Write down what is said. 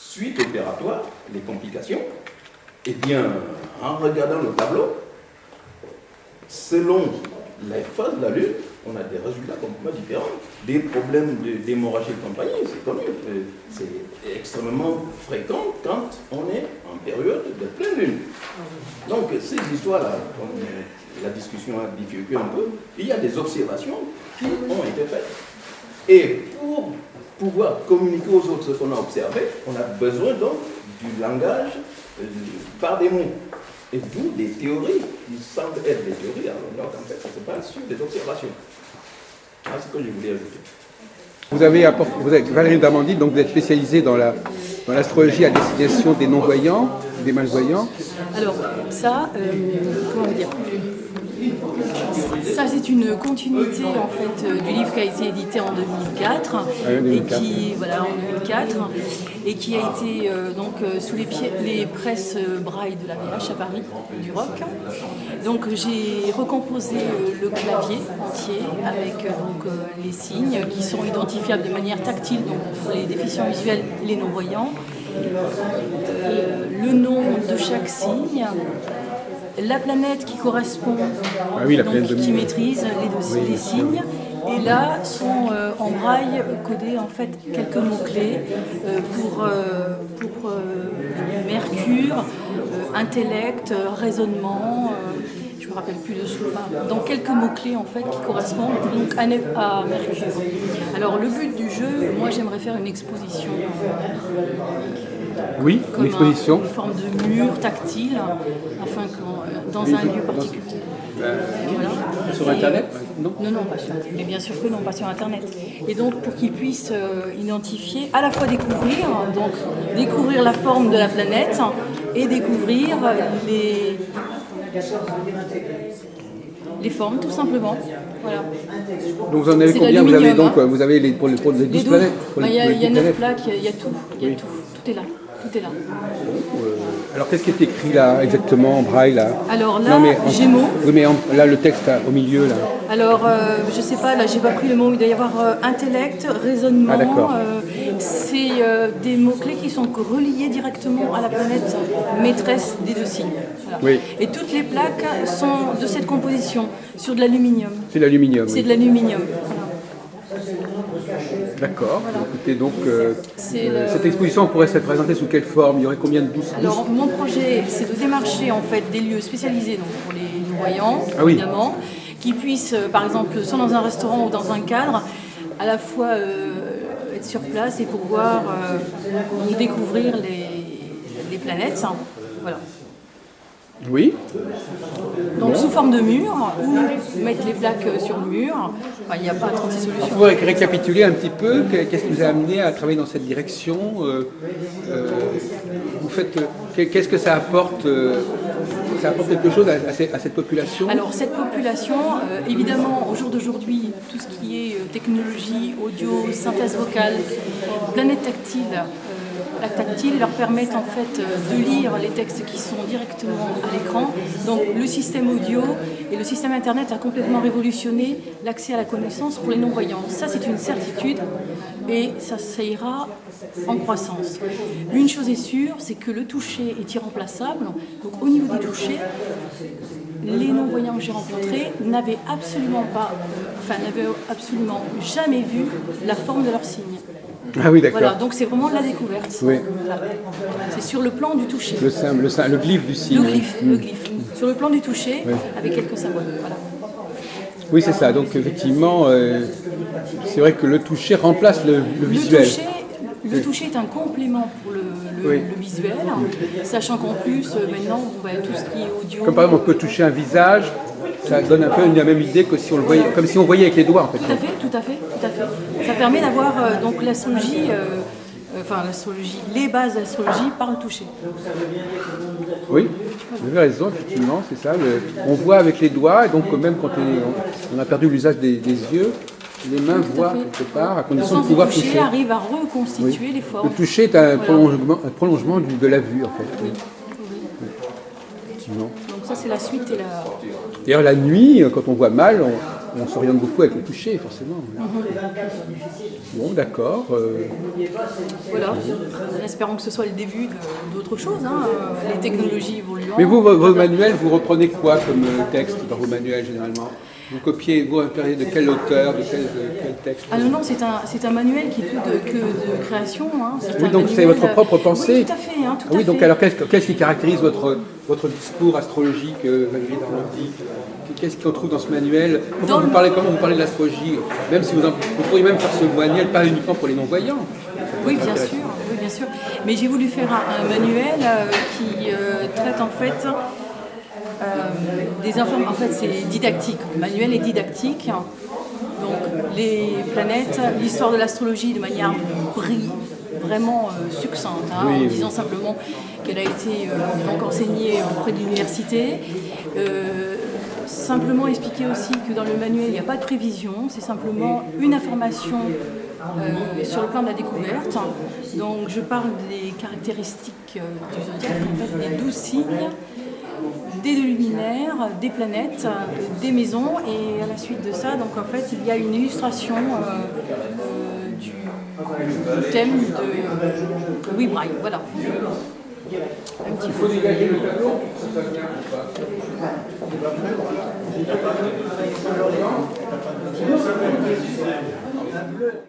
suite opératoire, les complications, eh bien, en regardant le tableau, selon les phases de la Lune, on a des résultats complètement différents. Des problèmes d'hémorragie de compagnie, c'est connu. C'est extrêmement fréquent quand on est en période de pleine Lune. Donc, ces histoires-là, la discussion a diffusé un peu, il y a des observations qui ont été faites. Et pour pouvoir communiquer aux autres ce qu'on a observé, on a besoin donc du langage par des mots. Et d'où des théories qui semblent être des théories, alors qu'en fait, ça se base sur des observations. C'est ce que je voulais ajouter. Vous avez Valérie Darmandy, donc vous êtes spécialisée dans l'astrologie à destination des non-voyants, des malvoyants. Alors, ça, comment dire ? Ça, c'est une continuité en fait du livre qui a été édité en 2004 et qui, voilà, en 2004 et qui a été donc sous les presses Braille de la VH à Paris, du Roc. Donc j'ai recomposé le clavier entier avec donc les signes qui sont identifiables de manière tactile donc pour les déficients visuels et les non-voyants, le nom de chaque signe. La planète qui correspond, donc, qui maîtrise les signes, et là sont en braille codés en fait quelques mots-clés pour Mercure, intellect, raisonnement, je ne me rappelle plus dessous, donc quelques mots-clés en fait qui correspondent donc à Mercure. Alors le but du jeu, moi j'aimerais faire une exposition. Oui, une exposition. Une forme de mur tactile, afin que dans un lieu particulier. Voilà. Sur Internet, non ? Non, pas sur Internet. Mais bien sûr que non, pas sur Internet. Et donc pour qu'ils puissent identifier, à la fois découvrir la forme de la planète et découvrir les formes, tout simplement. Voilà. Donc vous en avez combien ? Vous avez pour les 12 planètes. Il y a 9 plaques, il y a tout. Tout est là. Tout est là. Alors qu'est-ce qui est écrit là exactement en braille là ? Alors là, Gémeaux. Oui, mais là le texte là, au milieu là. Alors je sais pas, là j'ai pas pris le mot. Il doit y avoir intellect, raisonnement. Ah d'accord. C'est des mots clés qui sont reliés directement à la planète maîtresse des deux signes. Voilà. Oui. Et toutes les plaques sont de cette composition sur de l'aluminium. C'est l'aluminium. C'est de l'aluminium. Voilà. D'accord. Voilà. Écoutez, donc, cette exposition pourrait se présenter sous quelle forme ? Il y aurait combien de 12 ? Alors, mon projet, c'est de démarcher en fait des lieux spécialisés donc, pour les non-voyants, évidemment, qui puissent, par exemple, soit dans un restaurant ou dans un cadre, à la fois être sur place et pouvoir découvrir les planètes. Voilà. Oui. Donc sous forme de mur, ou mettre les plaques sur le mur, il n'y a pas 36 solutions. Vous pouvez récapituler un petit peu, qu'est-ce qui vous a amené à travailler dans cette direction ? Vous faites, qu'est-ce que ça apporte ? Ça apporte quelque chose à cette population ? Alors cette population, évidemment, au jour d'aujourd'hui, tout ce qui est technologie, audio, synthèse vocale, planète tactile, plaques tactiles leur permettent en fait de lire les textes qui sont directement à l'écran. Donc le système audio et le système internet a complètement révolutionné l'accès à la connaissance pour les non-voyants. Ça c'est une certitude et ça ira en croissance. Une chose est sûre, c'est que le toucher est irremplaçable. Donc au niveau du toucher, les non-voyants que j'ai rencontrés n'avaient absolument jamais vu la forme de leur signe. Ah oui, d'accord. Voilà, donc c'est vraiment de la découverte. Oui. Voilà. C'est sur le plan du toucher. Le glyphe du signe. Le glyphe. Sur le plan du toucher, avec quelques symboles. Voilà. Oui, c'est ça. Donc effectivement, c'est vrai que le toucher remplace le visuel. Le toucher est un complément pour le visuel, sachant qu'en plus, maintenant, tout ce qui est audio... Comme par exemple, on peut toucher un visage, ça donne un peu la même idée que si on le voyait, comme si on voyait avec les doigts, en fait. Tout à fait. Ça permet d'avoir donc l'astrologie, les bases de l'astrologie par le toucher. Oui, vous avez raison, effectivement, c'est ça. On voit avec les doigts, et donc même quand on a perdu l'usage des yeux, les mains voient quelque part, à condition de pouvoir toucher. Le toucher arrive à reconstituer les formes. Le toucher est un prolongement de la vue, en fait. Oui. Effectivement. Donc ça, c'est la suite et la... D'ailleurs, la nuit, quand on voit mal, on s'oriente beaucoup avec le toucher, forcément. Bon, d'accord. Voilà, en espérant que ce soit le début d'autre chose, hein, les technologies évoluant. Mais vous, vos manuels, vous reprenez quoi comme texte dans vos manuels, généralement? Vous copiez, vous inspirez de quel auteur, de quel texte? Ah non, c'est un manuel qui est tout que de création. Hein. Oui, donc c'est votre propre pensée. Oui, tout à fait. Hein, tout oui, à donc fait. alors qu'est-ce qui caractérise votre discours astrologique, Valérie Darmody? Qu'est-ce qu'on trouve dans ce manuel? Comment vous parlez de l'astrologie? Même si vous pourriez même faire ce manuel pas uniquement pour les non-voyants. Oui, bien sûr. Oui, bien sûr. Mais j'ai voulu faire un manuel qui traite en fait des informations. En fait, c'est didactique. Le manuel est didactique. Donc, les planètes, l'histoire de l'astrologie de manière vraiment succincte, hein, en disant simplement qu'elle a été donc enseignée auprès de l'université. Simplement expliquer aussi que dans le manuel, il n'y a pas de prévision, c'est simplement une information sur le plan de la découverte. Donc, je parle des caractéristiques du zodiaque, en fait, des 12 signes, des luminaires, des planètes, des maisons, et à la suite de ça, donc en fait, il y a une illustration du thème de Louis Braille. Voilà. Un petit peu. Il faut dégager le tableau. Ça vient.